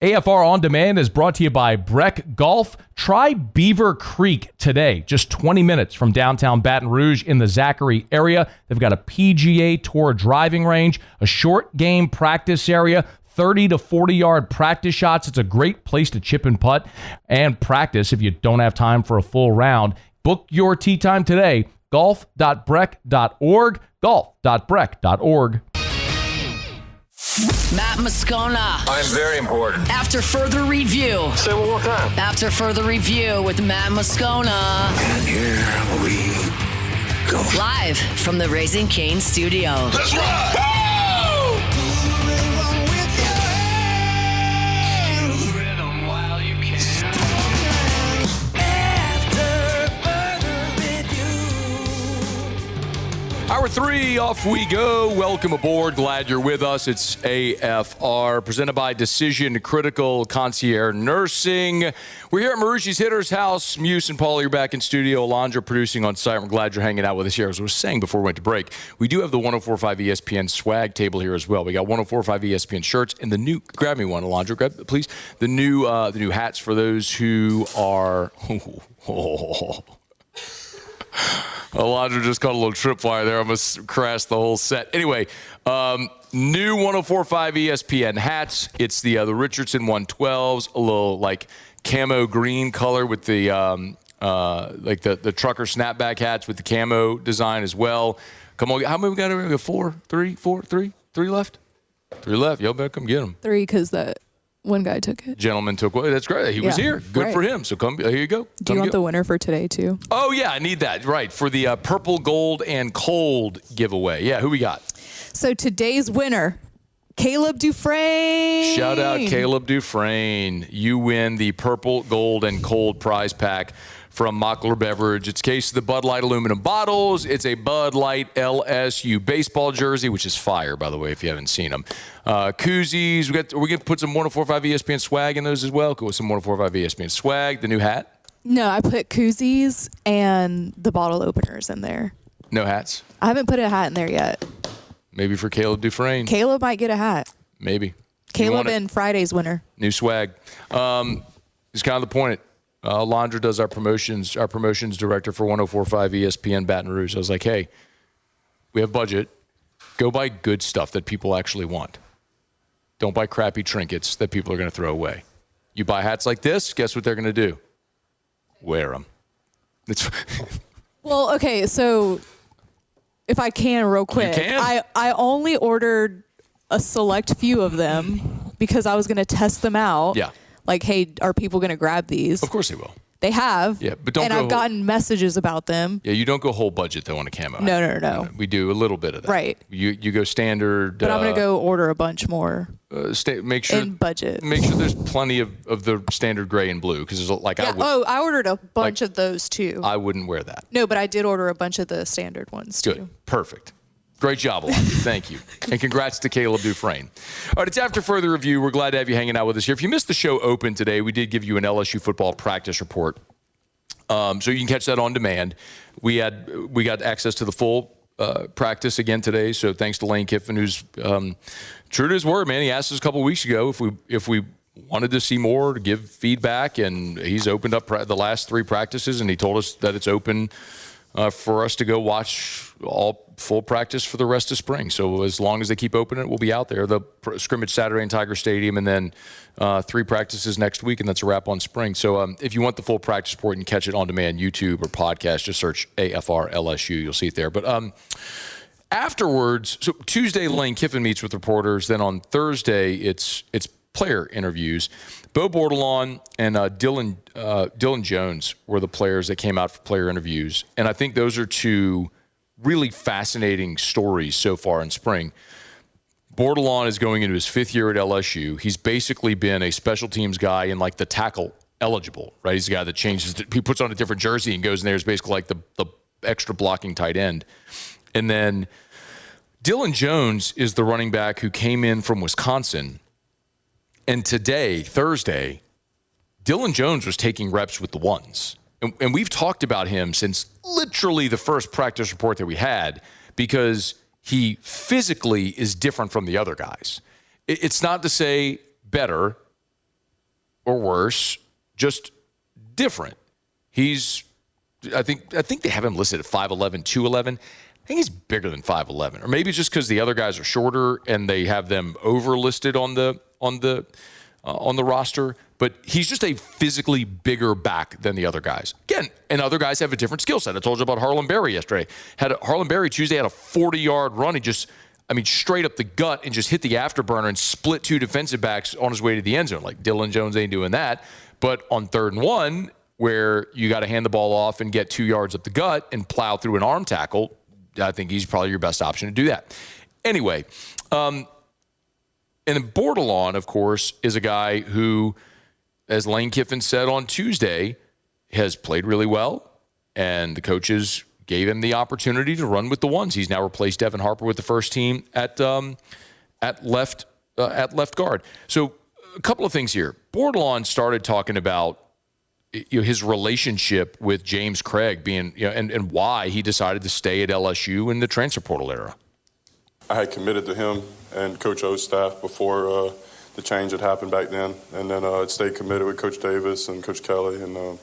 AFR On Demand is brought to you by Breck Golf. Try Beaver Creek today, just 20 minutes from downtown Baton Rouge in the Zachary area. They've got a PGA Tour driving range, a short game practice area, 30 to 40-yard practice shots. It's a great place to chip and putt and practice if you don't have time for a full round. Book your tee time today, golf.breck.org, golf.breck.org. Matt Moscona. I'm very important. After further review. Say one more time. After further review with Matt Moscona. And here we go. Live from the Raising Cane studio. Let's ride! Hour 3, off we go. Welcome aboard. Glad you're with us. It's AFR, presented by Decision Critical Concierge Nursing. We're here at Marushi's Hitter's House. Muse and Paul are back in studio. Alondra producing on site. We're glad you're hanging out with us here. As I was saying before we went to break, we do have the 104.5 ESPN swag table here as well. We got 104.5 ESPN shirts and the new, grab me one, Alondra, grab, please. The new hats for those who are, Alondra just caught a little tripwire there. I almost crashed the whole set. Anyway, new 104.5 ESPN hats. It's the Richardson 112s, a little like camo green color with the like the trucker snapback hats with the camo design as well. Come on, how many we got? We got 4, 3, 4, 3 left. 3 left. Y'all better come get them. 3 because that one guy took it. Gentleman took one. That's great. He was here. Good for him. So come. Here you go. Do you want the winner for today too? Oh yeah, I need that. Right, for the purple, gold, and cold giveaway. Yeah, who we got? So today's winner, Kaleb Dufresne. Shout out Kaleb Dufresne. You win the purple, gold, and cold prize pack from Mockler Beverage. It's a case of the Bud Light aluminum bottles. It's a Bud Light LSU baseball jersey, which is fire, by the way, if you haven't seen them. Koozies. We're going to put some 104.5 ESPN swag in those as well. Go with some 104.5 ESPN swag. The new hat. No, I put koozies and the bottle openers in there. No hats? I haven't put a hat in there yet. Maybe for Kaleb Dufresne. Kaleb might get a hat. Maybe. Kaleb and Friday's winner. New swag. It's kind of the point. Alondra does our promotions director for 104.5 ESPN Baton Rouge. I was like, hey, we have budget. Go buy good stuff that people actually want. Don't buy crappy trinkets that people are going to throw away. You buy hats like this, guess what they're going to do? Wear them. Well, okay, so if I can real quick. You can. I only ordered a select few of them because I was going to test them out. Yeah. Like, hey, are people going to grab these? Of course they will. They have. Yeah, but don't and go I've gotten messages about them. Yeah, you don't go whole budget, though, on a camo. No. We do a little bit of that. Right. You go standard. But I'm going to go order a bunch more. Make sure in budget. Make sure there's plenty of the standard gray and blue, because like yeah. I ordered a bunch of those, too. I wouldn't wear that. No, but I did order a bunch of the standard ones, too. Good. Perfect. Great job, Alondra. Thank you. And congrats to Kaleb Dufresne. All right, it's after further review. We're glad to have you hanging out with us here. If you missed the show open today, we did give you an LSU football practice report. So you can catch that on demand. We got access to the full practice again today. So thanks to Lane Kiffin, who's true to his word, man. He asked us a couple weeks ago if we wanted to see more, to give feedback, and he's opened up the last 3 practices, and he told us that it's open for us to go watch all full practice for the rest of spring. So as long as they keep opening it, we'll be out there. The scrimmage Saturday in Tiger Stadium, and then 3 practices next week, and that's a wrap on spring. So if you want the full practice report, you can catch it on demand, YouTube or podcast. Just search AFR LSU. You'll see it there. But afterwards, so Tuesday, Lane Kiffin meets with reporters. Then on Thursday, it's player interviews. Bo Bordelon and Dylan Jones were the players that came out for player interviews. And I think those are 2 really fascinating stories so far in spring. Bordelon is going into his 5th year at LSU. He's basically been a special teams guy in like the tackle eligible, right? He's a guy that he puts on a different jersey and goes in there as basically like the extra blocking tight end. And then Dylan Jones is the running back who came in from Wisconsin. And today, Thursday, Dylan Jones was taking reps with the ones. And we've talked about him since literally the first practice report that we had, because he physically is different from the other guys. It's not to say better, or worse, just different. I think they have him listed at 5'11", 211. I think he's bigger than 5'11", or maybe it's just because the other guys are shorter and they have them overlisted on the roster. But he's just a physically bigger back than the other guys. Again, and other guys have a different skill set. I told you about Harlan Berry yesterday. Harlan Berry Tuesday had a 40-yard run. He just, straight up the gut and just hit the afterburner and split two defensive backs on his way to the end zone. Like Dylan Jones ain't doing that. But on 3rd and 1, where you got to hand the ball off and get 2 yards up the gut and plow through an arm tackle, I think he's probably your best option to do that. Anyway, and Bordelon, of course, is a guy who, as Lane Kiffin said on Tuesday, has played really well, and the coaches gave him the opportunity to run with the ones. He's now replaced Devin Harper with the first team at left guard. So a couple of things here. Bordelon started talking about his relationship with James Craig being, and why he decided to stay at LSU in the transfer portal era. I had committed to him and Coach O's staff before the change had happened back then, and then I'd stayed committed with Coach Davis and Coach Kelly, and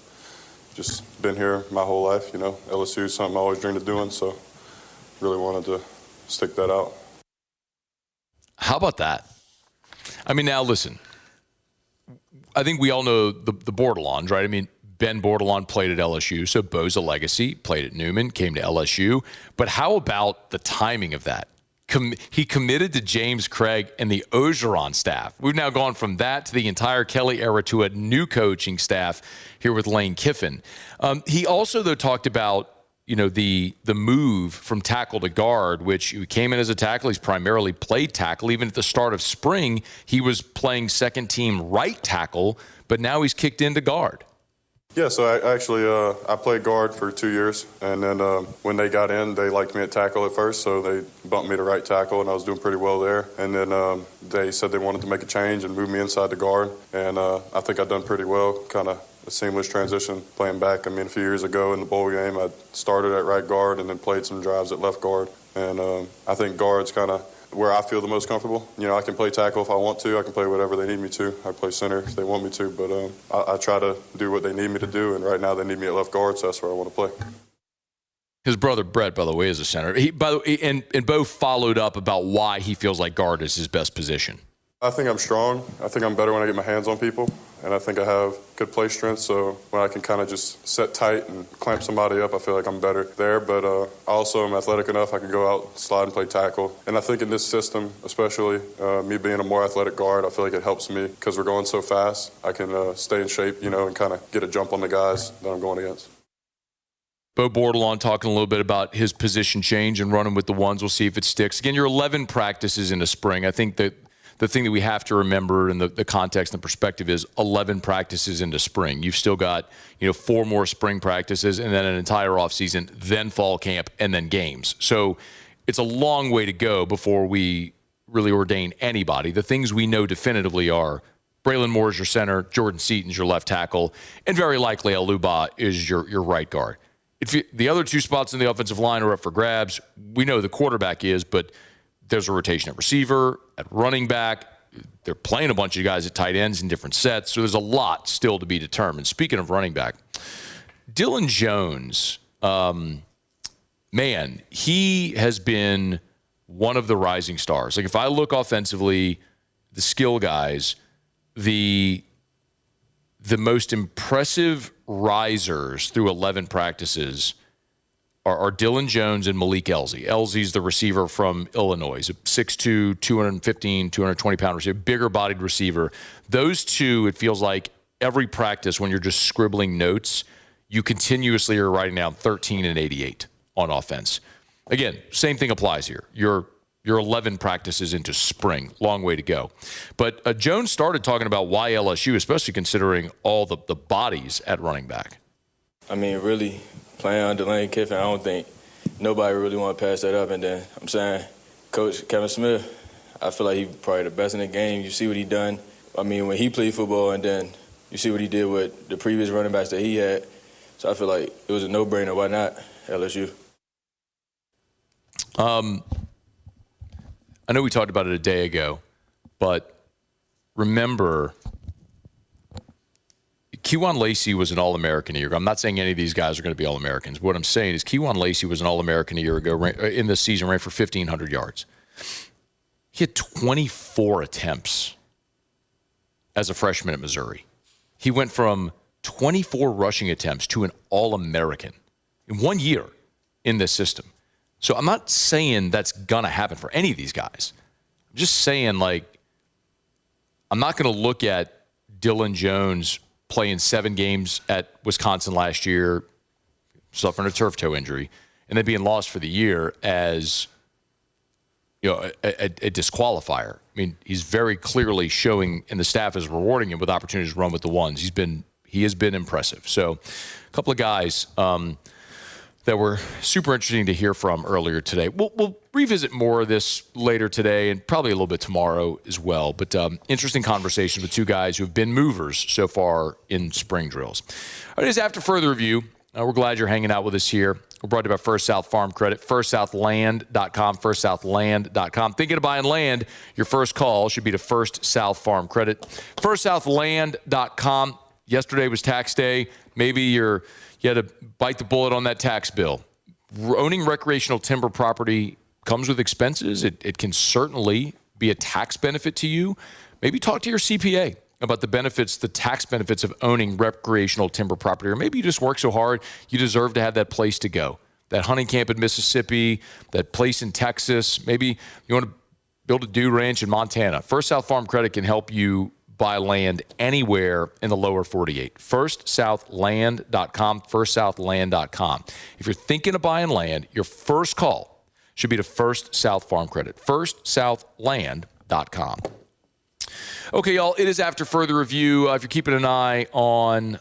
just been here my whole life. LSU is something I always dreamed of doing, so really wanted to stick that out. How about that? Now listen, I think we all know the Bordelons, right? Ben Bordelon played at LSU, so Bo's a legacy, played at Newman, came to LSU. But how about the timing of that? He committed to James Craig and the Ogeron staff. We've now gone from that to the entire Kelly era to a new coaching staff here with Lane Kiffin. He also, though, talked about the move from tackle to guard, which he came in as a tackle. He's primarily played tackle. Even at the start of spring, he was playing second team right tackle, but now he's kicked into guard. Yeah, so I played guard for 2 years, and then when they got in, they liked me at tackle at first, so they bumped me to right tackle, and I was doing pretty well there. And then they said they wanted to make a change and move me inside the guard, and I think I've done pretty well, kind of a seamless transition playing back. A few years ago in the bowl game, I started at right guard and then played some drives at left guard, and I think guard's kind of where I feel the most comfortable. I can play tackle if I want to. I can play whatever they need me to. I play center if they want me to. But I try to do what they need me to do, and right now they need me at left guard, so that's where I want to play. His brother Brett, by the way, is a center. And Bo followed up about why he feels like guard is his best position. I think I'm strong. I think I'm better when I get my hands on people, and I think I have good play strength. So when I can kind of just set tight and clamp somebody up, I feel like I'm better there. But I also am athletic enough. I can go out, slide, and play tackle. And I think in this system, especially me being a more athletic guard, I feel like it helps me because we're going so fast. I can stay in shape, and kind of get a jump on the guys that I'm going against. Bo Bordelon talking a little bit about his position change and running with the ones. We'll see if it sticks. Again, you're 11 practices into spring. I think that the thing that we have to remember in the context and perspective is 11 practices into spring. You've still got 4 more spring practices and then an entire offseason, then fall camp, and then games. So it's a long way to go before we really ordain anybody. The things we know definitively are Braylon Moore is your center, Jordan Seaton's your left tackle, and very likely Aluba is your right guard. The other 2 spots in the offensive line are up for grabs. We know the quarterback is, but there's a rotation at receiver, at running back. They're playing a bunch of guys at tight ends in different sets, so there's a lot still to be determined. Speaking of running back, Dylan Jones, man, he has been one of the rising stars. Like if I look offensively, the skill guys, the most impressive risers through 11 practices are Dylan Jones and Malik Elzy. Elzy's the receiver from Illinois. He's a 6'2", 215, 220-pound receiver, bigger-bodied receiver. Those two, it feels like every practice when you're just scribbling notes, you continuously are writing down 13 and 88 on offense. Again, same thing applies here. You're 11 practices into spring. Long way to go. But Jones started talking about why LSU, especially considering all the bodies at running back. Really, playing under Lane Kiffin, I don't think nobody really want to pass that up. And then, I'm saying, Coach Kevin Smith, I feel like he's probably the best in the game. You see what he done. When he played football, and then you see what he did with the previous running backs that he had. So I feel like it was a no-brainer. Why not LSU? I know we talked about it a day ago, but remember Kejuan Lacey was an All-American a year ago. I'm not saying any of these guys are going to be All-Americans. What I'm saying is Kejuan Lacey was an All-American a year ago in this season, ran for 1,500 yards. He had 24 attempts as a freshman at Missouri. He went from 24 rushing attempts to an All-American in 1 year in this system. So I'm not saying that's going to happen for any of these guys. I'm just saying, like, I'm not going to look at Dylan Jones playing 7 games at Wisconsin last year, suffering a turf toe injury, and then being lost for the year as, you know, a disqualifier. I mean, he's very clearly showing, and the staff is rewarding him with opportunities to run with the ones. He has been impressive. So a couple of guys that were super interesting to hear from earlier today. We'll revisit more of this later today and probably a little bit tomorrow as well. But interesting conversations with 2 guys who have been movers so far in spring drills. All right, after further review, we're glad you're hanging out with us here. We're brought to you by First South Farm Credit, firstsouthland.com, firstsouthland.com. Thinking of buying land? Your first call should be to First South Farm Credit. Firstsouthland.com. Yesterday was tax day. Maybe you had to bite the bullet on that tax bill. Owning recreational timber property comes with expenses. It can certainly be a tax benefit to you. Maybe talk to your CPA about the benefits, the tax benefits of owning recreational timber property. Or maybe you just work so hard, you deserve to have that place to go. That hunting camp in Mississippi, that place in Texas. Maybe you want to build a dude ranch in Montana. First South Farm Credit can help you buy land anywhere in the lower 48. FirstSouthLand.com, FirstSouthLand.com. If you're thinking of buying land, your first call should be to First South Farm Credit, FirstSouthLand.com. Okay, y'all, it is after further review. If you're keeping an eye on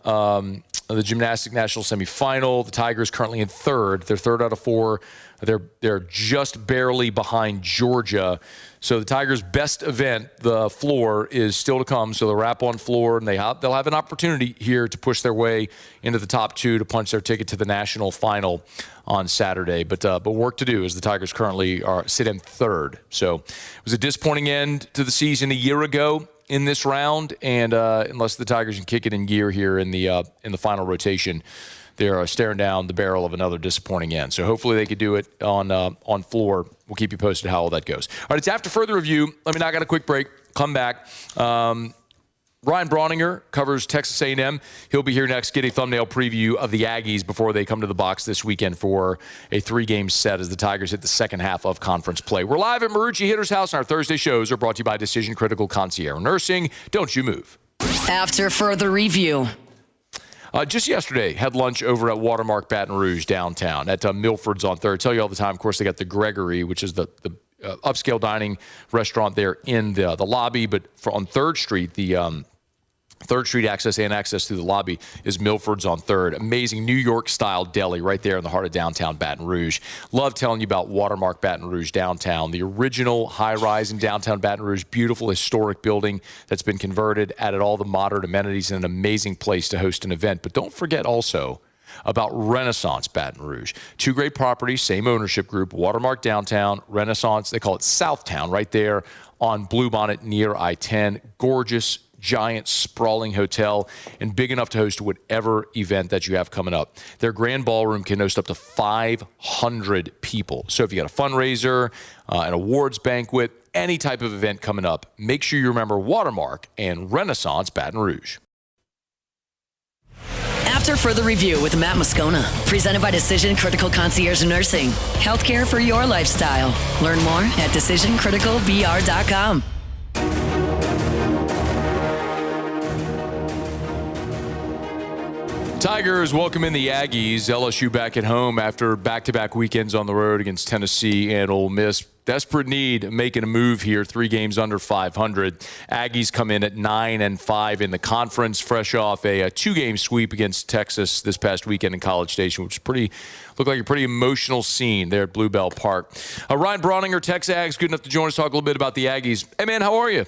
the gymnastic national semifinal, the Tigers currently in third. They're third out of 4. They're just barely behind Georgia. So the Tigers' best event, the floor, is still to come. So they'll wrap on floor, and they'll have an opportunity here to push their way into the top 2 to punch their ticket to the national final on Saturday. But work to do as the Tigers currently sit in third. So it was a disappointing end to the season a year ago in this round, and unless the Tigers can kick it in gear here in the final rotation, they're staring down the barrel of another disappointing end. So hopefully they could do it on floor. We'll keep you posted how all that goes. All right, it's after further review. Let me knock out a quick break. Come back. Ryan Brauninger covers Texas A&M. He'll be here next. Get a thumbnail preview of the Aggies before they come to the box this weekend for a 3-game set as the Tigers hit the second half of conference play. We're live at Marucci Hitter's House, and our Thursday shows are brought to you by Decision Critical Concierge Nursing. Don't you move. After further review. Just yesterday, had lunch over at Watermark Baton Rouge downtown at Milford's on 3rd. I tell you all the time, of course, they got the Gregory, which is the upscale dining restaurant there in the lobby. But on 3rd Street, the 3rd Street access and access through the lobby is Milford's on 3rd. Amazing New York-style deli right there in the heart of downtown Baton Rouge. Love telling you about Watermark Baton Rouge downtown. The original high-rise in downtown Baton Rouge, beautiful historic building that's been converted, added all the modern amenities, and an amazing place to host an event. But don't forget also about Renaissance Baton Rouge. 2 great properties, same ownership group, Watermark downtown, Renaissance, they call it Southtown, right there on Bluebonnet near I-10. Gorgeous, giant, sprawling hotel, and big enough to host whatever event that you have coming up. Their grand ballroom can host up to 500 people. So if you got a fundraiser, an awards banquet, any type of event coming up, make sure you remember Watermark and Renaissance Baton Rouge. After further review with Matt Moscona, presented by Decision Critical Concierge Nursing. Healthcare for your lifestyle. Learn more at DecisionCriticalBR.com. Tigers welcome in the Aggies. LSU back at home after back-to-back weekends on the road against Tennessee and Ole Miss. Desperate need of making a move here, 3 games under 500. Aggies come in at 9-5 in the conference, fresh off a 2-game sweep against Texas this past weekend in College Station, which looked like a pretty emotional scene there at Bluebell Park. Ryan Brauninger, Texas Aggies, good enough to join us, talk a little bit about the Aggies. Hey, man, how are you?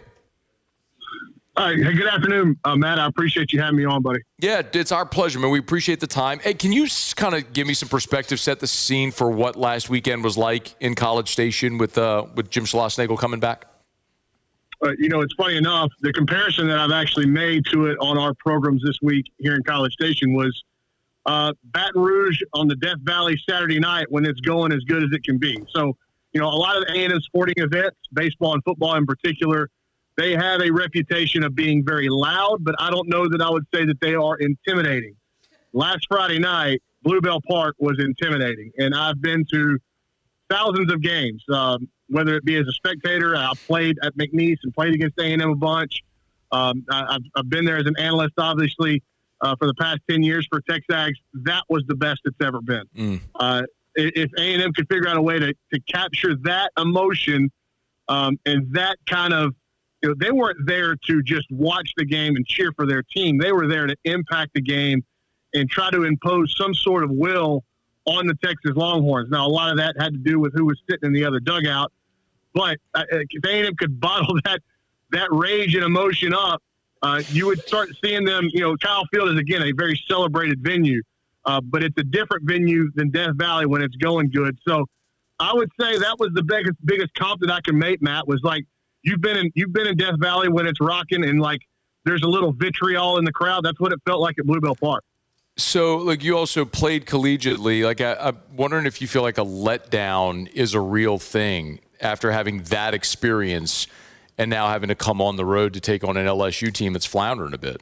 Hey, good afternoon, Matt. I appreciate you having me on, buddy. Yeah, it's our pleasure, man. We appreciate the time. Hey, can you kind of give me some perspective, set the scene for what last weekend was like in College Station with Jim Schlossnagle coming back? It's funny enough, the comparison that I've actually made to it on our programs this week here in College Station was Baton Rouge on the Death Valley Saturday night when it's going as good as it can be. So, a lot of the A&M sporting events, baseball and football in particular, they have a reputation of being very loud, but I don't know that I would say that they are intimidating. Last Friday night, Bluebell Park was intimidating, and I've been to thousands of games, whether it be as a spectator. I played at McNeese and played against A&M a bunch. I've been there as an analyst, obviously, for the past 10 years for Texas Aggies. That was the best it's ever been. If A&M could figure out a way to capture that emotion and that kind of, they weren't there to just watch the game and cheer for their team. They were there to impact the game and try to impose some sort of will on the Texas Longhorns. Now, a lot of that had to do with who was sitting in the other dugout. But if A&M could bottle that rage and emotion up, you would start seeing them. Kyle Field is, again, a very celebrated venue, but it's a different venue than Death Valley when it's going good. So I would say that was the biggest comp that I can make, Matt, was like, you've been in Death Valley when it's rocking and like there's a little vitriol in the crowd. That's what it felt like at Bluebell Park. So, you also played collegiately. I'm wondering if you feel like a letdown is a real thing after having that experience and now having to come on the road to take on an LSU team that's floundering a bit.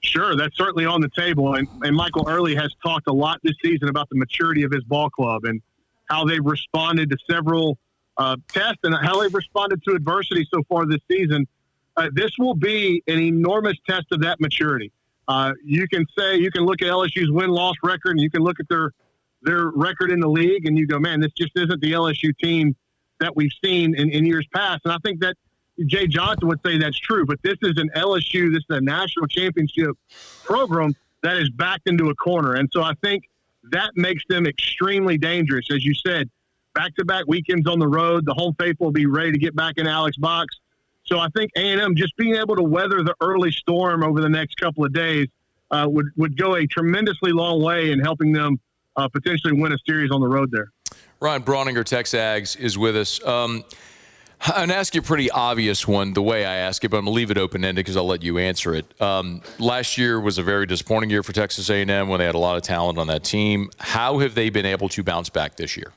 Sure, that's certainly on the table. And Michael Early has talked a lot this season about the maturity of his ball club and how they've responded to several tests and how they've responded to adversity so far this season. This will be an enormous test of that maturity. You can look at LSU's win-loss record and you can look at their record in the league and you go, man, this just isn't the LSU team that we've seen in years past. And I think that Jay Johnson would say that's true, but this is an LSU, this is a national championship program that is backed into a corner. And so I think that makes them extremely dangerous. As you said, back-to-back weekends on the road, the home faithful will be ready to get back in Alex Box. So I think A&M just being able to weather the early storm over the next couple of days would go a tremendously long way in helping them potentially win a series on the road there. Ryan Brauninger, Texas Aggies, is with us. I'm going to ask you a pretty obvious one the way I ask it, but I'm going to leave it open-ended because I'll let you answer it. Last year was a very disappointing year for Texas A&M when they had a lot of talent on that team. How have they been able to bounce back this year?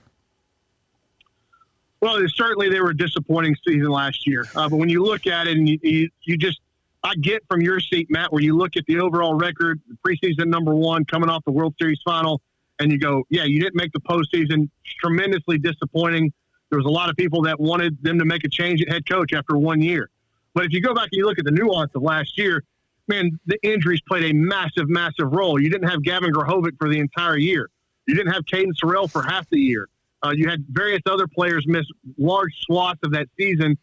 Well, certainly they were a disappointing season last year. But when you look at it and you just – I get from your seat, Matt, where you look at the overall record, the preseason number one, coming off the World Series final, and you go, yeah, you didn't make the postseason. Tremendously disappointing. There was a lot of people that wanted them to make a change at head coach after 1 year. But if you go back and you look at the nuance of last year, man, the injuries played a massive, massive role. You didn't have Gavin Grahovic for the entire year. You didn't have Caden Sorrell for half the year. You had various other players miss large swaths of that season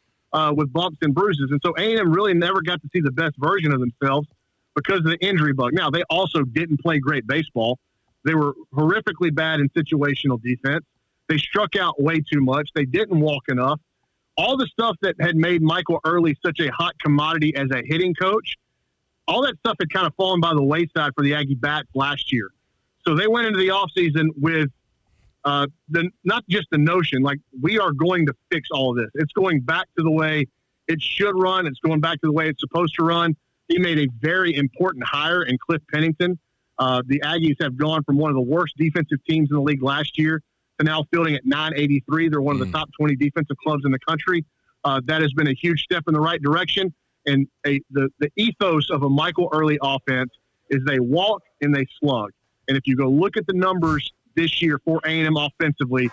with bumps and bruises. And so A&M really never got to see the best version of themselves because of the injury bug. Now, they also didn't play great baseball. They were horrifically bad in situational defense. They struck out way too much. They didn't walk enough. All the stuff that had made Michael Early such a hot commodity as a hitting coach, all that stuff had kind of fallen by the wayside for the Aggie bats last year. So they went into the offseason with not just the notion, like, we are going to fix all of this. It's going back to the way it should run. It's going back to the way it's supposed to run. He made a very important hire in Cliff Pennington. The Aggies have gone from one of the worst defensive teams in the league last year to now fielding at 983. They're one of the top 20 defensive clubs in the country. That has been a huge step in the right direction. And the ethos of a Michael Early offense is they walk and they slug. And if you go look at the numbers this year for A&M offensively,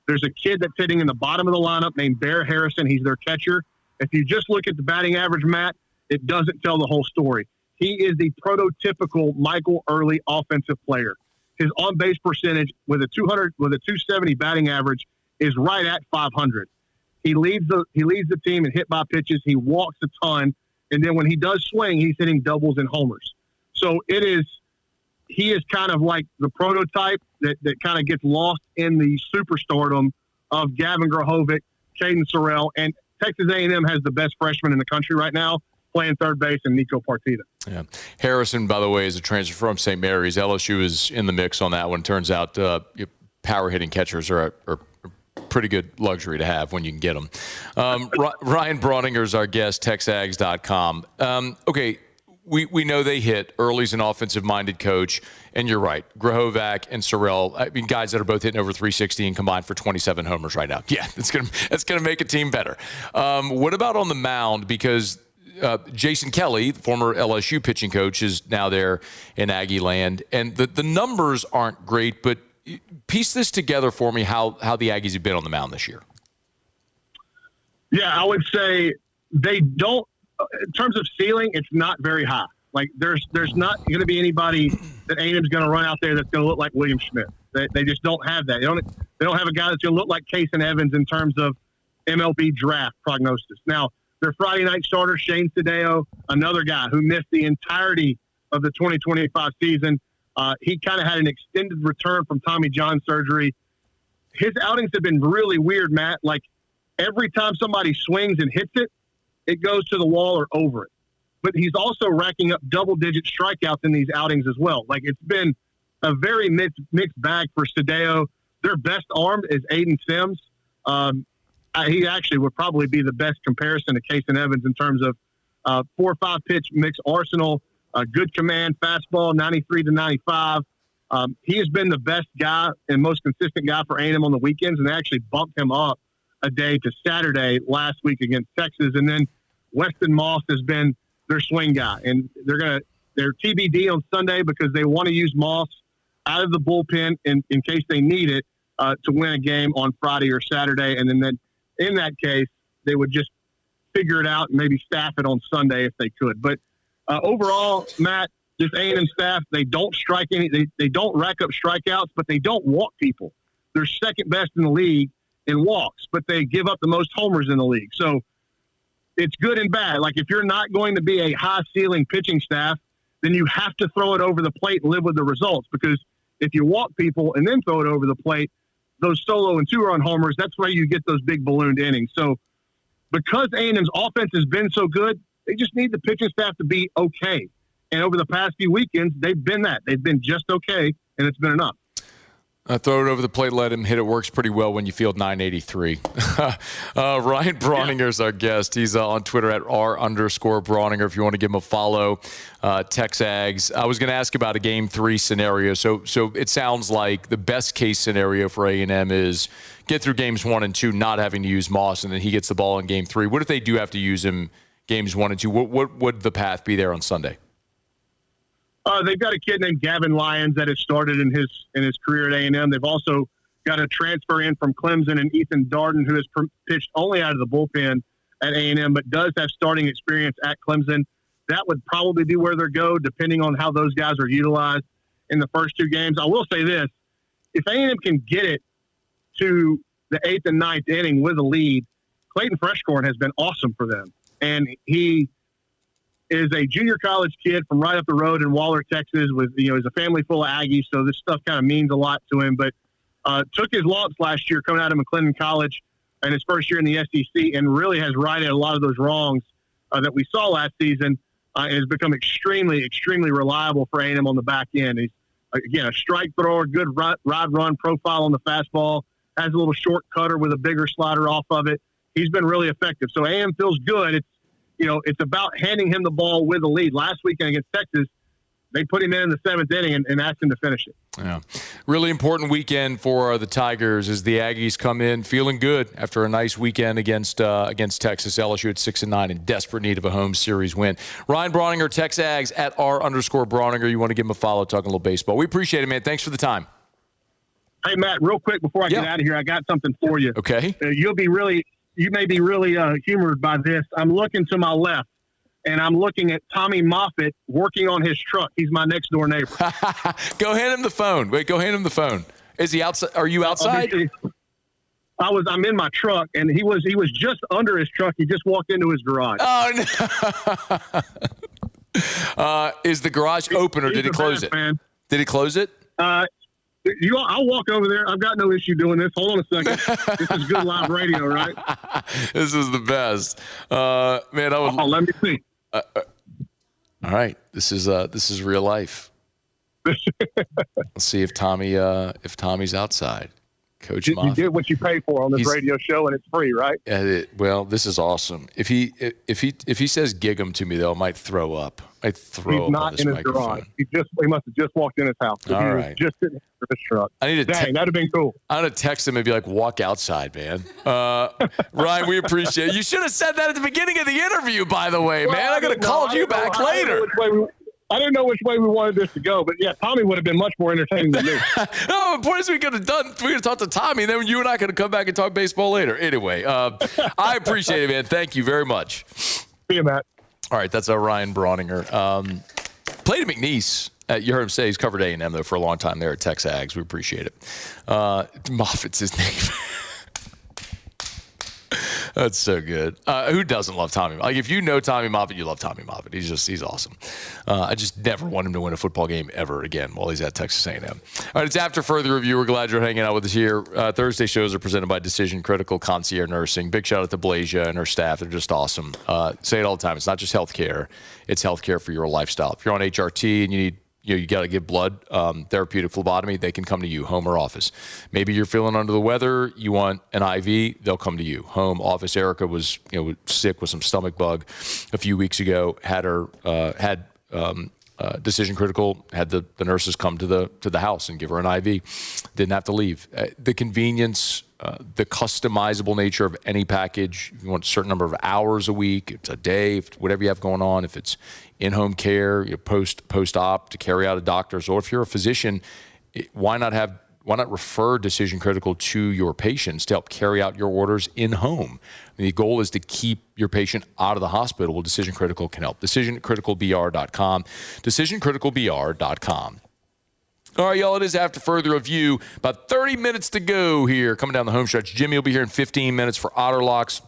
there's a kid that's hitting in the bottom of the lineup named Bear Harrison. He's their catcher. If you just look at the batting average, Matt, it doesn't tell the whole story. He is the prototypical Michael Early offensive player. His on-base percentage with a 270 batting average is right at 500. He leads the team in hit by pitches. He walks a ton, and then when he does swing, he's hitting doubles and homers. So he is kind of like the prototype that kind of gets lost in the superstardom of Gavin Grahovic, Caden Sorrell, and Texas A&M has the best freshman in the country right now playing third base, and Nico Partita. Yeah. Harrison, by the way, is a transfer from St. Mary's. LSU is in the mix on that one. Turns out power hitting catchers are pretty good luxury to have when you can get them. Ryan Brauninger is our guest, TexAgs.com. Okay, we know they hit. Early's an offensive-minded coach, and you're right. Grahovac and Sorrell, I mean, guys that are both hitting over 360 and combined for 27 homers right now. Yeah, that's gonna make a team better. What about on the mound? Because Jason Kelly, the former LSU pitching coach, is now there in Aggie land, and the numbers aren't great, but piece this together for me, how the Aggies have been on the mound this year. Yeah, I would say they don't, in terms of ceiling, it's not very high. Like there's not going to be anybody that A&M's going to run out there that's going to look like William Schmidt. They just don't have that. They don't have a guy that's going to look like Kason Evans in terms of MLB draft prognosis. Now, their Friday night starter, Shane Sadeo, another guy who missed the entirety of the 2025 season. He kind of had an extended return from Tommy John surgery. His outings have been really weird, Matt. Like every time somebody swings and hits it, it goes to the wall or over it. But he's also racking up double-digit strikeouts in these outings as well. Like it's been a very mixed bag for Sadeo. Their best arm is Aiden Sims. He actually would probably be the best comparison to Kason Evans in terms of 4 or 5 pitch mix arsenal, good command, fastball, 93 to 95. He has been the best guy and most consistent guy for A&M on the weekends, and they actually bumped him up a day to Saturday last week against Texas. And then Weston Moss has been their swing guy, and they're TBD on Sunday because they want to use Moss out of the bullpen in case they need it to win a game on Friday or Saturday, and then in that case, they would just figure it out and maybe staff it on Sunday if they could. But overall, Matt, this A&M staff, they don't strike any. They don't rack up strikeouts, but they don't walk people. They're second best in the league in walks, but they give up the most homers in the league. So it's good and bad. Like if you're not going to be a high ceiling pitching staff, then you have to throw it over the plate and live with the results. Because if you walk people and then throw it over the plate, those solo and 2-run homers, that's where you get those big ballooned innings. So because A&M's offense has been so good, they just need the pitching staff to be okay. And over the past few weekends, they've been that. They've been just okay, and it's been enough. Throw it over the plate, let him hit it. Works pretty well when you field 983. Ryan Brauninger is our guest. He's on Twitter at @R_Brauninger if you want to give him a follow. TexAgs. I was going to ask about a Game 3 scenario. So it sounds like the best case scenario for A&M is get through Games 1 and 2 not having to use Moss, and then he gets the ball in Game 3. What if they do have to use him Games 1 and 2? What would the path be there on Sunday? They've got a kid named Gavin Lyons that has started in his career at A&M. They've also got a transfer in from Clemson and Ethan Darden, who has pitched only out of the bullpen at A&M, but does have starting experience at Clemson. That would probably be where they go, depending on how those guys are utilized in the first 2 games. I will say this. If A&M can get it to the 8th and 9th inning with a lead, Clayton Freshcorn has been awesome for them. And he is a junior college kid from right up the road in Waller, Texas. He's a family full of Aggies, so this stuff kind of means a lot to him. But took his lumps last year coming out of McLennan College in his first year in the SEC, and really has righted a lot of those wrongs that we saw last season, and has become extremely, extremely reliable for A&M on the back end. He's, again, a strike thrower, good ride-run profile on the fastball, has a little short cutter with a bigger slider off of it. He's been really effective. So A&M feels good. It's about handing him the ball with a lead. Last weekend against Texas, they put him in the 7th inning and asked him to finish it. Yeah. Really important weekend for the Tigers as the Aggies come in feeling good after a nice weekend against Texas. LSU at 6-9 in desperate need of a home series win. Ryan Brauninger, TexAgs at @R_Brauninger. You want to give him a follow, talking a little baseball. We appreciate it, man. Thanks for the time. Hey, Matt, real quick before I get out of here, I got something for you. Okay. You may be really humored by this. I'm looking to my left, and I'm looking at Tommy Moffitt working on his truck. He's my next door neighbor. Go hand him the phone. Go hand him the phone. Is he outside? Are you outside? I'm in my truck, and he was just under his truck. He just walked into his garage. Oh no! Is the garage open, or did he close it? Man. Did he close it? I'll walk over there. I've got no issue doing this. Hold on a second. This is good live radio, right? This is the best, man. Let me see. All right, this is real life. Let's see if Tommy's outside. Coach You Moffitt. get what you pay for on this radio show, and it's free, right? Well, this is awesome. If he says gig 'em to me, though, I might throw up. He's not in his garage. He must have just walked in his house. All he right. was just sitting in his truck. I need to Dang, that'd have been cool. I'm going to text him and be like, walk outside, man. Ryan, we appreciate it. You should have said that at the beginning of the interview, by the way, man. I could have called you back later. I didn't know which way we wanted this to go, but yeah, Tommy would have been much more entertaining than me. No, the point is we could have talked to Tommy, and then you and I could have come back and talk baseball later. Anyway, I appreciate it, man. Thank you very much. See you, Matt. All right, that's Ryan Brauninger. Played at McNeese. You heard him say he's covered A&M, though, for a long time there at Texas Aggies. We appreciate it. Moffitt's his name. That's so good. Who doesn't love Tommy? Like, if you know Tommy Moffitt, you love Tommy Moffitt. He's awesome. I just never want him to win a football game ever again while he's at Texas A&M. All right, it's After Further Review. We're glad you're hanging out with us here. Thursday shows are presented by Decision Critical Concierge Nursing. Big shout out to Blazia and her staff. They're just awesome. Say it all the time. It's not just healthcare. It's healthcare for your lifestyle. If you're on HRT and you need you got to give blood, therapeutic phlebotomy, they can come to you, home or office. Maybe you're feeling under the weather, you want an IV, they'll come to you, home, office. Erica was sick with some stomach bug a few weeks ago, had Decision Critical, had the nurses come to the house and give her an IV. Didn't have to leave. The convenience, the customizable nature of any package. If you want a certain number of hours a week, it's a day, whatever you have going on. If it's in-home care, post-op to carry out a doctor's, or if you're a physician, why not refer Decision Critical to your patients to help carry out your orders in-home? The goal is to keep your patient out of the hospital. Well, Decision Critical can help. DecisionCriticalBR.com. DecisionCriticalBR.com. All right, y'all, it is After Further Review. About 30 minutes to go here, coming down the home stretch. Jimmy will be here in 15 minutes for Otter Locks.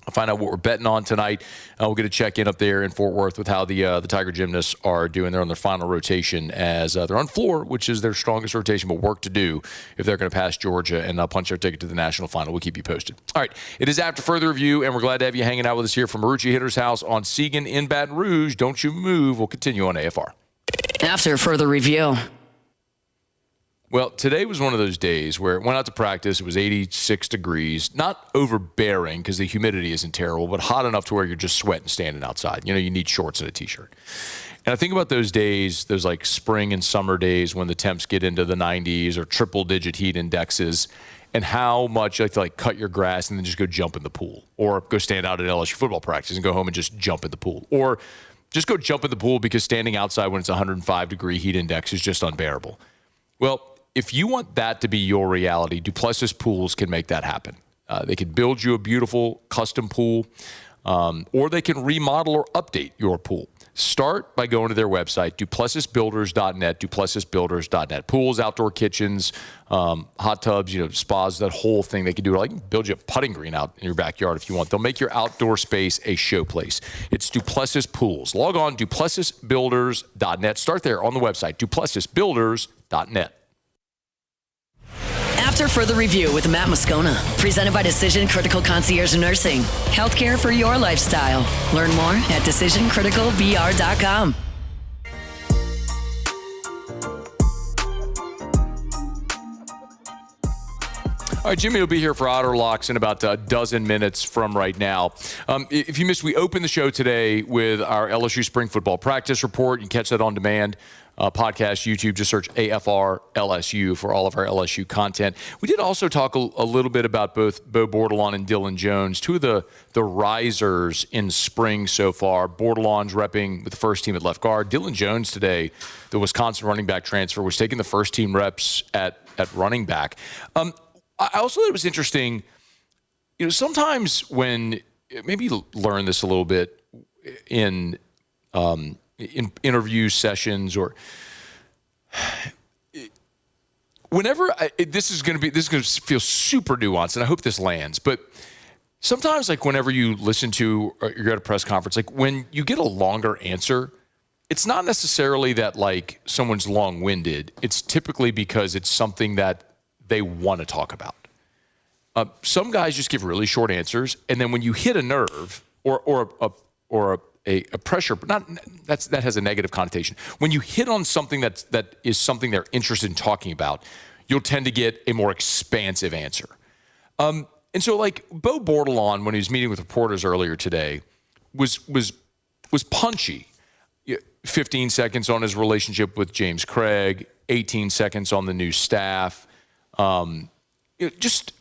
I'll find out what we're betting on tonight. We'll get a check-in up there in Fort Worth with how the Tiger Gymnasts are doing. They're on their final rotation as they're on floor, which is their strongest rotation, but work to do if they're going to pass Georgia and punch their ticket to the national final. We'll keep you posted. All right, it is After Further Review, and we're glad to have you hanging out with us here from Marucci Hitter's House on Seagan in Baton Rouge. Don't you move. We'll continue on AFR. After Further Review. Well, today was one of those days where it went out to practice. It was 86 degrees, not overbearing because the humidity isn't terrible, but hot enough to where you're just sweating standing outside. You need shorts and a T-shirt. And I think about those days, those like spring and summer days when the temps get into the 90s or triple-digit heat indexes, and how much you like to cut your grass and then just go jump in the pool, or go stand out at LSU football practice and go home and just jump in the pool, or just go jump in the pool because standing outside when it's 105-degree heat index is just unbearable. Well, if you want that to be your reality, Duplessis Pools can make that happen. They can build you a beautiful custom pool, or they can remodel or update your pool. Start by going to their website, duplessisbuilders.net, duplessisbuilders.net. Pools, outdoor kitchens, hot tubs, spas, that whole thing. They can do it. Like build you a putting green out in your backyard if you want. They'll make your outdoor space a showplace. It's Duplessis Pools. Log on, duplessisbuilders.net. Start there on the website, duplessisbuilders.net. After Further Review with Matt Moscona, presented by Decision Critical Concierge Nursing. Healthcare for your lifestyle. Learn more at DecisionCriticalBR.com. All right, Jimmy will be here for Otter Locks in about a dozen minutes from right now. If you missed, we opened the show today with our LSU spring football practice report. You can catch that on demand. Podcast, YouTube, just search AFR LSU for all of our LSU content. We did also talk a little bit about both Bo Bordelon and Dylan Jones, two of the risers in spring so far. Bordelon's repping with the first team at left guard. Dylan Jones today, the Wisconsin running back transfer, was taking the first team reps at running back. I also thought it was interesting, sometimes when, maybe you learn this a little bit in interview sessions, or whenever this is going to feel super nuanced, and I hope this lands, but sometimes whenever you listen to, or you're at a press conference, when you get a longer answer, it's not necessarily that someone's long-winded. It's typically because it's something that they want to talk about. Some guys just give really short answers, and then when you hit a nerve or a pressure, but that has a negative connotation. When you hit on something that is something they're interested in talking about, you'll tend to get a more expansive answer. And so, like, Bo Bordelon, when he was meeting with reporters earlier today, was punchy. 15 seconds on his relationship with James Craig, 18 seconds on the new staff, just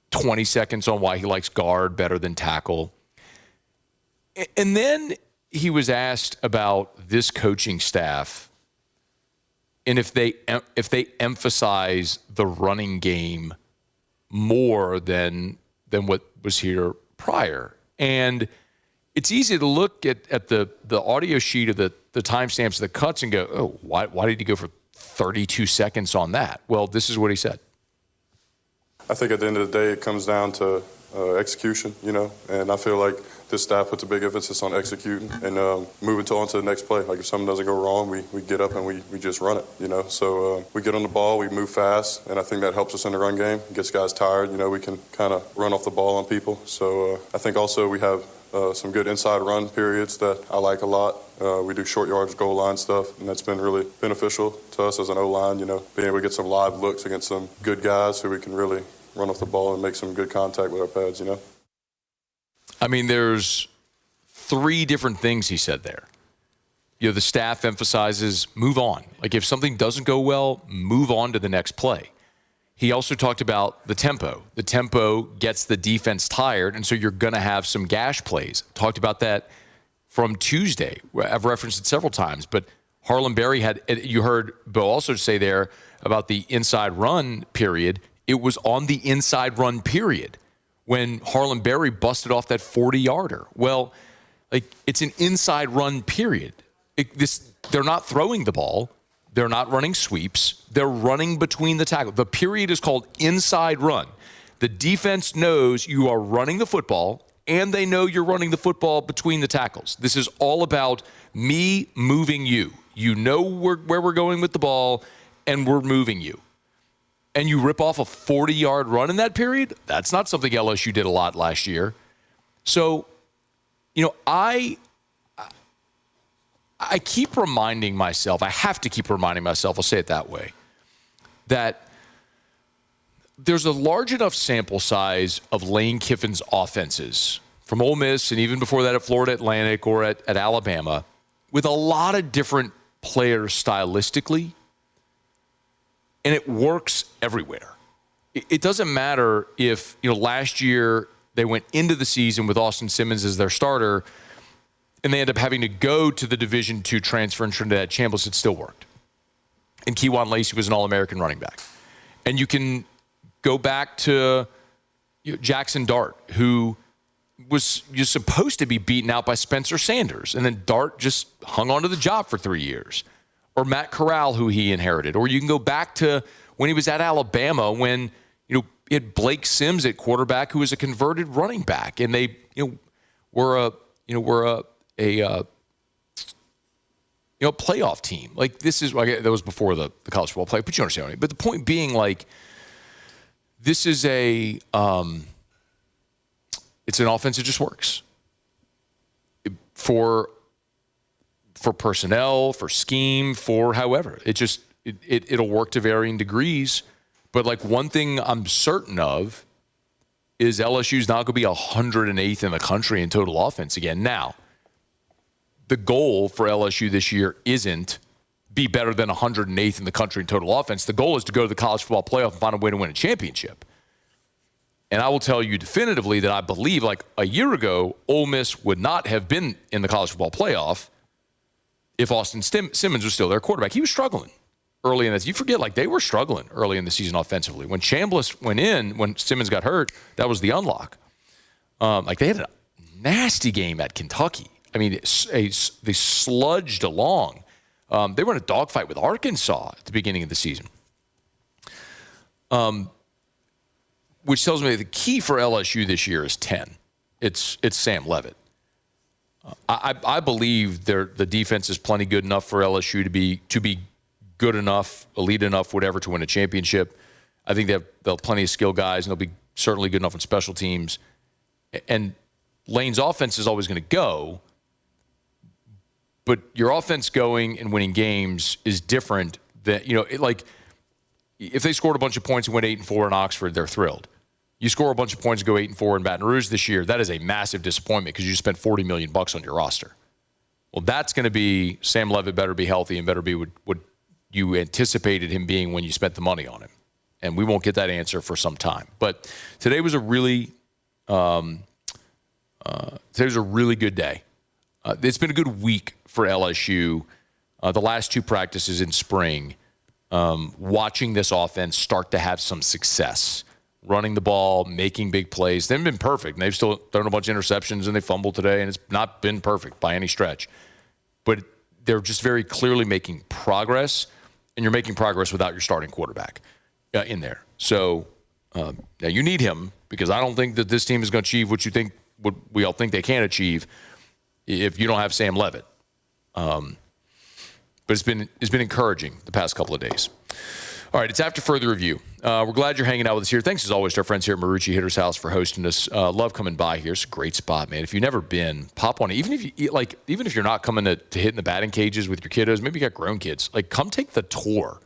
20 seconds on why he likes guard better than tackle. And then he was asked about this coaching staff and if they emphasize the running game more than what was here prior. And it's easy to look at the audio sheet of the timestamps of the cuts and go, oh, why did he go for 32 seconds on that? Well, this is what he said. I think at the end of the day, it comes down to execution, and I feel like this staff puts a big emphasis on executing and moving on to the next play. Like if something doesn't go wrong, we get up and we just run it, So we get on the ball, we move fast, and I think that helps us in the run game. It gets guys tired, we can kind of run off the ball on people. So I think also we have some good inside run periods that I like a lot. We do short yards, goal line stuff, and that's been really beneficial to us as an O-line, being able to get some live looks against some good guys who we can really run off the ball and make some good contact with our pads, I mean, there's 3 different things he said there. The staff emphasizes move on. Like if something doesn't go well, move on to the next play. He also talked about the tempo. The tempo gets the defense tired, and so you're going to have some gash plays. Talked about that from Tuesday. I've referenced it several times, but Harlan Berry you heard Bo also say there about the inside run period. It was on the inside run period when Harlan Berry busted off that 40-yarder. Well, like it's an inside run period. They're not throwing the ball. They're not running sweeps. They're running between the tackles. The period is called inside run. The defense knows you are running the football, and they know you're running the football between the tackles. This is all about me moving you. You know where we're going with the ball, and we're moving you. And you rip off a 40-yard run in that period? That's not something LSU did a lot last year. So, I keep reminding myself, I have to keep reminding myself, I'll say it that way, that there's a large enough sample size of Lane Kiffin's offenses from Ole Miss and even before that at Florida Atlantic or at Alabama with a lot of different players stylistically, and it works everywhere. It doesn't matter if, last year they went into the season with Austin Simmons as their starter and they end up having to go to the Division II transfer in Trinidad Chambliss. It still worked. And Keywan Lacey was an All-American running back. And you can go back to Jackson Dart, who was supposed to be beaten out by Spencer Sanders. And then Dart just hung on to the job for 3 years. Or Matt Corral, who he inherited. Or you can go back to when he was at Alabama when, he had Blake Sims at quarterback, who was a converted running back. And they, were a playoff team. Like this is, that was before the college football play, but you understand what I mean. But the point being, like, this is it's an offense that just works. For personnel, for scheme, for however. It'll work to varying degrees. But like one thing I'm certain of is LSU's not going to be 108th in the country in total offense again. Now, the goal for LSU this year isn't be better than 108th in the country in total offense. The goal is to go to the college football playoff and find a way to win a championship. And I will tell you definitively that I believe, like a year ago, Ole Miss would not have been in the college football playoff if Austin Simmons was still their quarterback. He was struggling early in this. You forget, like, they were struggling early in the season offensively. When Chambliss went in, when Simmons got hurt, that was the unlock. They had a nasty game at Kentucky. I mean, they sludged along. They were in a dogfight with Arkansas at the beginning of the season. Which tells me the key for LSU this year is 10. It's Sam Leavitt. I believe the defense is plenty good enough for LSU to be good enough, elite enough, whatever, to win a championship. I think they'll have plenty of skill guys, and they'll be certainly good enough on special teams. And Lane's offense is always going to go, but your offense going and winning games is different than, if they scored a bunch of points and went 8-4 in Oxford, they're thrilled. You score a bunch of points and go 8-4 in Baton Rouge this year, that is a massive disappointment because you spent $40 million on your roster. Well, that's going to be Sam Leavitt better be healthy and better be what you anticipated him being when you spent the money on him. And we won't get that answer for some time. But today was a really good day. It's been a good week for LSU. The last two practices in spring, watching this offense start to have some success, running the ball, making big plays. They haven't been perfect. And they've still thrown a bunch of interceptions, and they fumbled today, and it's not been perfect by any stretch. But they're just very clearly making progress, and you're making progress without your starting quarterback in there. So now you need him because I don't think that this team is going to achieve what we all think they can achieve if you don't have Sam Leavitt. But it's been encouraging the past couple of days. All right, it's after further review. We're glad you're hanging out with us here. Thanks as always to our friends here at Marucci Hitter's House for hosting us. Love coming by here. It's a great spot, man. If you've never been, pop on it. Even if you're not coming to hit in the batting cages with your kiddos, maybe you got grown kids. Come take the tour.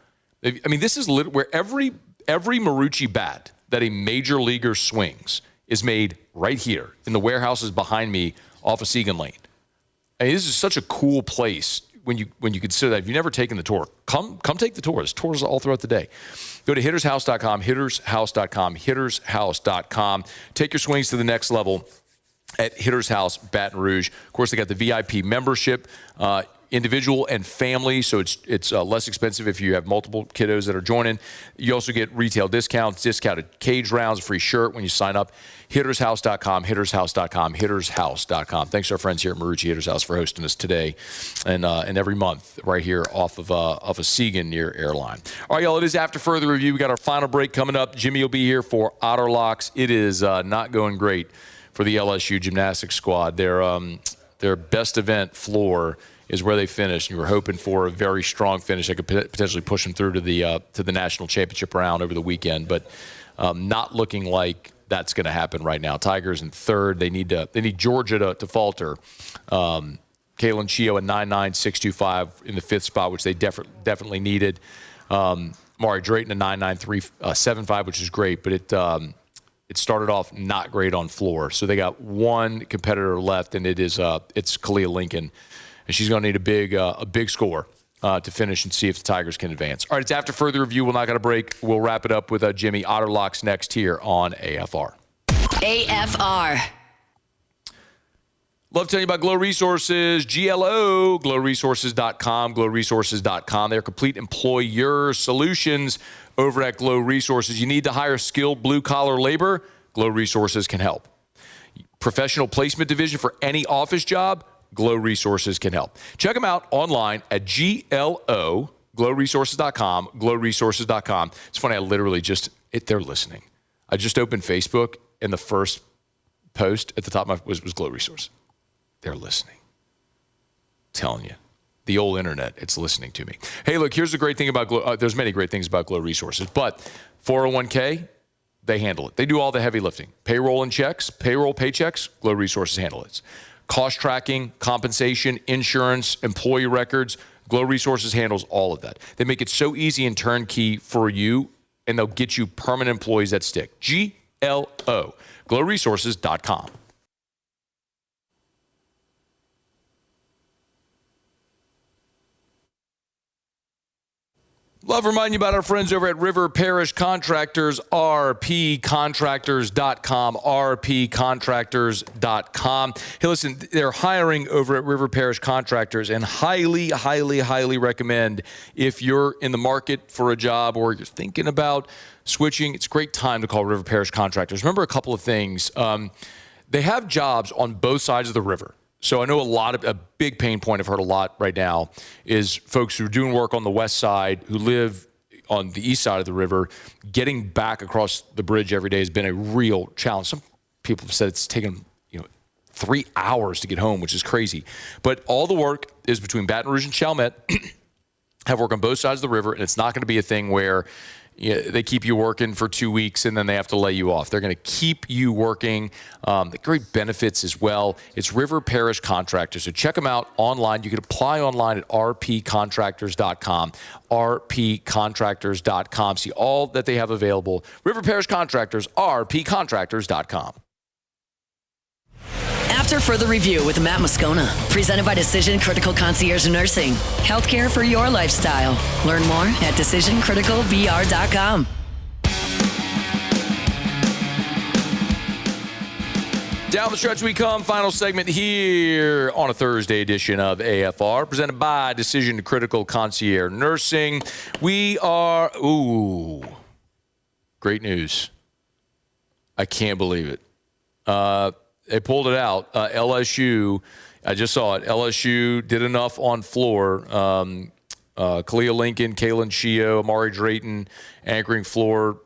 I mean, this is where every Marucci bat that a major leaguer swings is made right here in the warehouses behind me off of Seagan Lane. I mean, this is such a cool place when you consider that. If you've never taken the tour, come take the tour. There's tours all throughout the day. Go to hittershouse.com, hittershouse.com, hittershouse.com. Take your swings to the next level at Hitter's House, Baton Rouge. Of course, they got the VIP membership, individual and family, so it's less expensive if you have multiple kiddos that are joining. You also get retail discounts, discounted cage rounds, a free shirt when you sign up. Hittershouse.com, hittershouse.com, hittershouse.com. Thanks to our friends here at Marucci Hitter's House for hosting us today and every month right here off of Seagan near Airline. All right, y'all, it is after further review. We got our final break coming up. Jimmy will be here for Otter Locks. It is not going great for the LSU gymnastics squad. Their best event floor is where they finished. You were hoping for a very strong finish that could potentially push them through to the national championship round over the weekend, but not looking like that's going to happen right now. Tigers in third. They need Georgia to falter. Kalen Chio at 9.9625 in the fifth spot, which they definitely needed. Mari Drayton at 9.9375, which is great, but it started off not great on floor. So they got one competitor left, and it's Kalia Lincoln. And she's going to need a big score to finish and see if the Tigers can advance. All right, it's after further review. We're not going to break. We'll wrap it up with Jimmy. Otter Locks next here on AFR. AFR. Love telling you about Glow Resources, GLO, glowresources.com, glowresources.com. They're complete employer solutions over at Glow Resources. You need to hire skilled blue-collar labor? Glow Resources can help. Professional placement division for any office job? Glow Resources can help. Check them out online at glowresources.com, glowresources.com. It's funny, I literally they're listening. I just opened Facebook, and the first post at the top was Glow Resources. They're listening. I'm telling you. The old internet, it's listening to me. Hey, look, here's the great thing about Glow. There's many great things about Glow Resources, but 401k, they handle it. They do all the heavy lifting. Payroll paychecks, Glow Resources handle it. Cost tracking, compensation, insurance, employee records, Glow Resources handles all of that. They make it so easy and turnkey for you, and they'll get you permanent employees that stick. GLO, glowresources.com. Love reminding you about our friends over at River Parish Contractors, rpcontractors.com, rpcontractors.com. Hey, listen, they're hiring over at River Parish Contractors, and highly, highly, highly recommend if you're in the market for a job or you're thinking about switching, it's a great time to call River Parish Contractors. Remember a couple of things. They have jobs on both sides of the river. So I know a big pain point I've heard a lot right now is folks who are doing work on the west side who live on the east side of the river. Getting back across the bridge every day has been a real challenge. Some people have said it's taken 3 hours to get home, which is crazy. But all the work is between Baton Rouge and Chalmette. Have work on both sides of the river, and it's not going to be a thing where they keep you working for 2 weeks and then they have to lay you off. They're going to keep you working. Great benefits as well. It's River Parish Contractors. So check them out online. You can apply online at rpcontractors.com. rpcontractors.com. See all that they have available. River Parish Contractors, rpcontractors.com. After further review with Matt Moscona, presented by Decision Critical Concierge Nursing. Healthcare for your lifestyle. Learn more at decisioncriticalbr.com. Down the stretch we come. Final segment here on a Thursday edition of AFR, presented by Decision Critical Concierge Nursing. We are, great news. I can't believe it. They pulled it out. LSU, I just saw it. LSU did enough on floor. Kalia Lincoln, Kalen Shio, Amari Drayton, anchoring floor.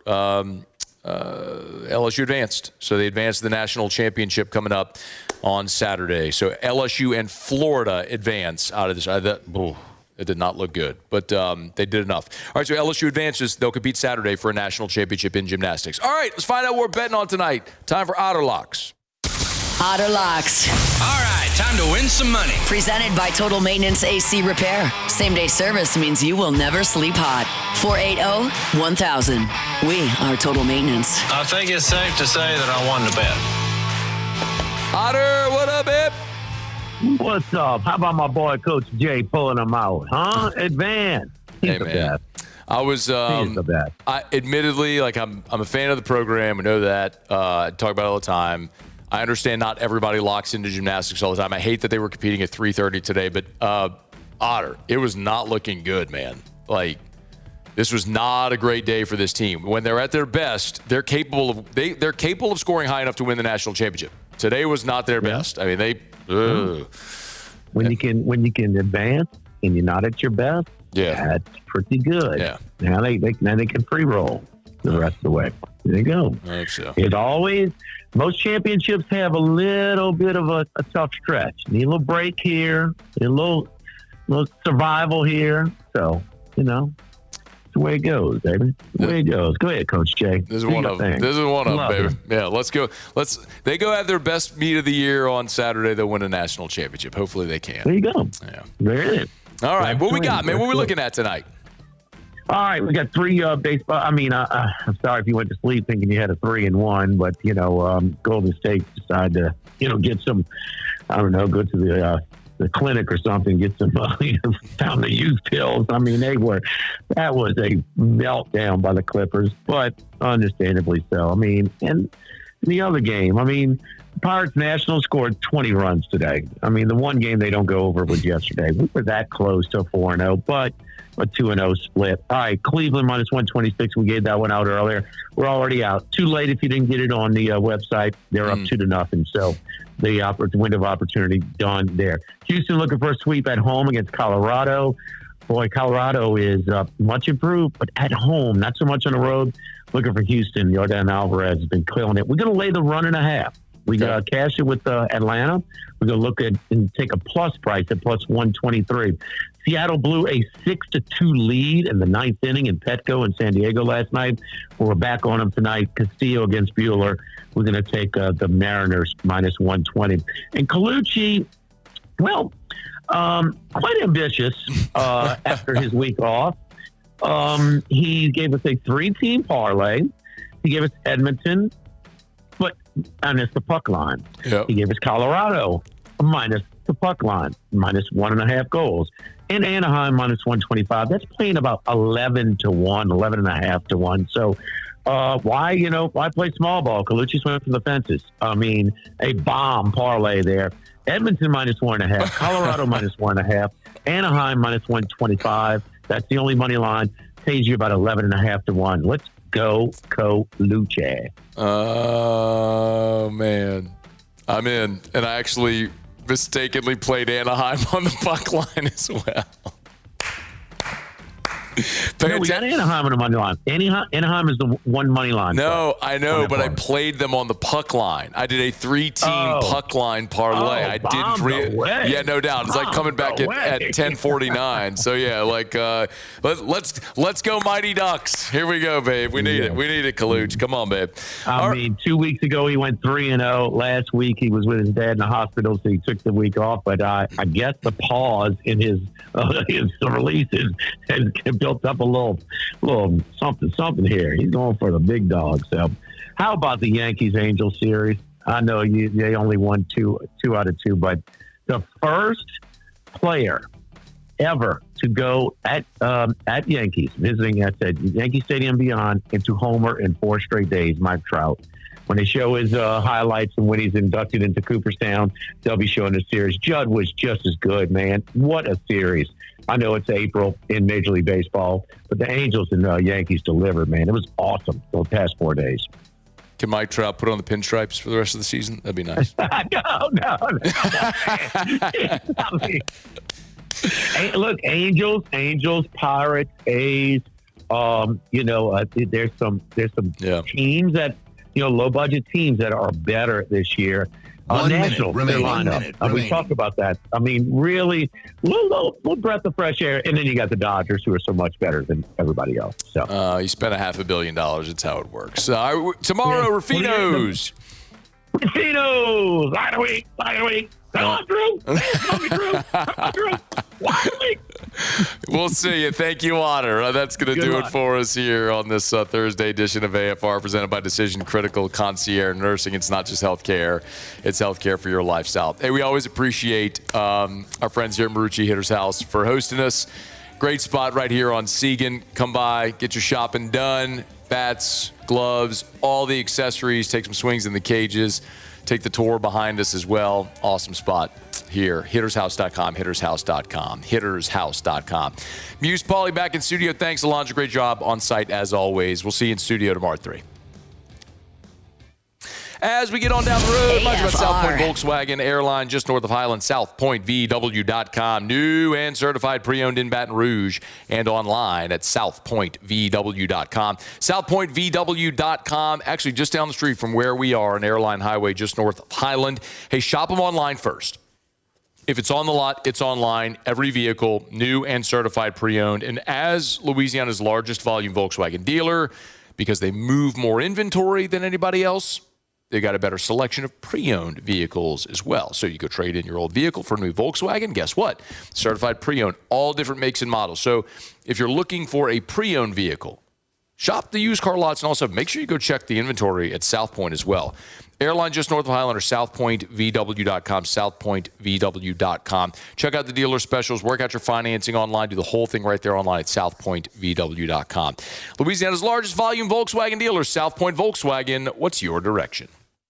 LSU advanced. So they advanced to the national championship coming up on Saturday. So LSU and Florida advance out of this. It did not look good, but they did enough. All right, so LSU advances. They'll compete Saturday for a national championship in gymnastics. All right, let's find out what we're betting on tonight. Time for Otter Locks. Otter Locks. All right, time to win some money. Presented by Total Maintenance AC Repair. Same-day service means you will never sleep hot. 480-1000. We are Total Maintenance. I think it's safe to say that I won the bet. Otter, what up, babe? What's up? How about my boy Coach Jay pulling them out, huh? Advance. Hey, man. I was, admittedly, like I'm a fan of the program. I know that. I talk about it all the time. I understand not everybody locks into gymnastics all the time. I hate that they were competing at 3:30 today, but Otter, it was not looking good, man. Like, this was not a great day for this team. When they're at their best, they're capable of scoring high enough to win the national championship. Today was not their best. I mean, when you can advance and you're not at your best, that's pretty good. Yeah. Now they can pre-roll the rest of the way. There you go. I think so. It's always, most championships have a little bit of a tough stretch. Need a little break here, a little survival here. So, it's the way it goes, baby. The way it goes. Go ahead, Coach Jay. This is one of them, baby. Yeah, let's go. They go have their best meet of the year on Saturday. They'll win a national championship. Hopefully they can. There you go. Yeah. There it is. All right. What we got, man? What we looking at tonight? All right, we got three baseball. I mean, I'm sorry if you went to sleep thinking you had a 3-1, but Golden State decided to, get some. I don't know, go to the clinic or something, get some found the youth pills. I mean, that was a meltdown by the Clippers, but understandably so. I mean, and the other game, I mean, Pirates Nationals scored 20 runs today. I mean, the one game they don't go over was yesterday. We were that close to 4-0, but a 2-0 split. All right, Cleveland minus 126. We gave that one out earlier. We're already out. Too late if you didn't get it on the website. They're up 2-0. So the window of opportunity done there. Houston looking for a sweep at home against Colorado. Boy, Colorado is much improved, but at home, not so much on the road. Looking for Houston. Yordan Alvarez has been killing it. We're going to lay the 1.5. We cash it with Atlanta. We're going to look at and take a plus price at plus 123. Seattle blew a 6-2 lead in the ninth inning in Petco in San Diego last night. We're back on them tonight. Castillo against Buehler. We're going to take the Mariners minus 120. And Colucci, well, quite ambitious after his week off. He gave us a 3-team parlay. He gave us Edmonton, and it's the puck line. Yep. He gave us Colorado minus the puck line, minus 1.5 goals. And Anaheim minus 125. That's playing about 11-1, 11.5-1. So why play small ball? Colucci went for the fences. I mean, a bomb parlay there. Edmonton minus 1.5, Colorado minus 1.5, Anaheim minus 125. That's the only money line. Pays you about 11.5-1. Let's go, Colucci. Oh, man. I'm in. And I actually mistakenly played Anaheim on the puck line as well. No, we got Anaheim on the money line. Anaheim is the one money line. No, I know, but I played them on the puck line. I did a 3-team puck line parlay. I didn't. Yeah, no doubt. It's like coming back at 10:49. So yeah, like let's go Mighty Ducks. Here we go, babe. We need it. We need it, Kaluch. Come on, babe. I mean, 2 weeks ago he went 3-0. Last week he was with his dad in the hospital, so he took the week off. But I guess the pause in his releases has built up a little something here. He's going for the big dog. So, how about the Yankees-Angels series? I know they only won two out of 2, but the first player ever to go at Yankees, visiting at Yankee Stadium Beyond, into homer in 4 straight days, Mike Trout. When they show his highlights and when he's inducted into Cooperstown, they'll be showing the series. Judd was just as good, man. What a series. I know it's April in Major League Baseball, but the Angels and Yankees delivered, man. It was awesome those past 4 days. Can Mike Trout put on the pinstripes for the rest of the season? That'd be nice. No. Look, Angels, Pirates, A's. There's some teams that, low budget teams that are better this year. National lineup. We talked about that. I mean, really, little breath of fresh air, and then you got the Dodgers, who are so much better than everybody else. So you spent $500 million. It's how it works. Tomorrow, Rufino's. Light of week. Come on, Drew. We'll see you. Thank you, Otter. That's going to do it for us here on this Thursday edition of AFR, presented by Decision Critical Concierge Nursing. It's not just healthcare; it's healthcare for your lifestyle. Hey, we always appreciate our friends here at Marucci Hitter's House for hosting us. Great spot right here on Seagan. Come by, get your shopping done. Bats, gloves, all the accessories. Take some swings in the cages. Take the tour behind us as well. Awesome spot here. Hittershouse.com, hittershouse.com. Muse Pauly back in studio. Thanks, Alonzo. Great job on site as always. We'll see you in studio tomorrow at 3. As we get on down the road, much about South Point Volkswagen Airline, just north of Highland, southpointvw.com. New and certified pre-owned in Baton Rouge and online at southpointvw.com. Southpointvw.com, actually just down the street from where we are on Airline Highway, just north of Highland. Hey, shop them online first. If it's on the lot, it's online. Every vehicle, new and certified pre-owned. And as Louisiana's largest volume Volkswagen dealer, because they move more inventory than anybody else, they got a better selection of pre-owned vehicles as well. So you could trade in your old vehicle for a new Volkswagen. Guess what? Certified pre-owned, all different makes and models. So if you're looking for a pre-owned vehicle, shop the used car lots, and also make sure you go check the inventory at South Point as well. Airline just north of Highland or southpointvw.com, southpointvw.com. Check out the dealer specials, work out your financing online, do the whole thing right there online at southpointvw.com. Louisiana's largest volume Volkswagen dealer, South Point Volkswagen. What's your direction?